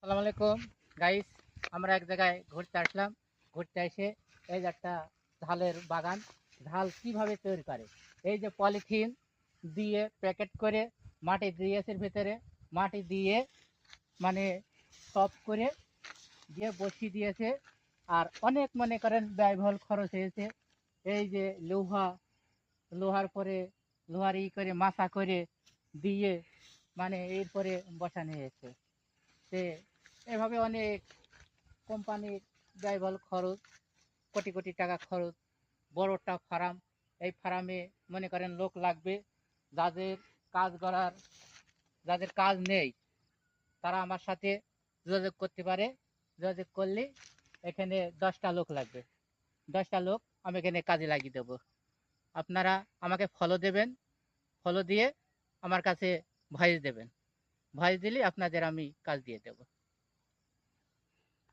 আসসালামু আলাইকুম গাইস। আমরা এক জায়গায় ঘুরতে আসলাম। ঘুরতে এসে এই যে একটা ঝালের বাগান। ঝাল কিভাবে তৈরি করে, এই যে পলিথিন দিয়ে প্যাকেট করে মাটি দিয়েছে, ভিতরে মাটি দিয়ে মানে টপ করে দিয়ে বসিয়ে দিয়েছে। আর অনেক মনে করেন ব্যয়বহুল খরচ হয়েছে। এই যে লোহার পরে লোহার করে মাথা করে দিয়ে মানে এরপরে বসানো হয়েছে। সে এভাবে অনেক কোম্পানির ব্যয়বহুল খরচ, কোটি কোটি টাকা খরচ। বড়টা ফার্ম, এই ফার্মে মনে করেন লোক লাগবে। যাদের কাজ করার যাদের কাজ নেই তারা আমার সাথে যোগাযোগ করতে পারে। যোগাযোগ করলে এখানে 10টা লোক লাগবে। 10টা লোক আমি এখানে কাজে লাগিয়ে দেবো। আপনারা আমাকে ফলো দেবেন। ফলো দিয়ে আমার কাছে ভয়েস দেবেন। ভয়েস দিলে আপনাদের আমি কাজ দিয়ে দেবো।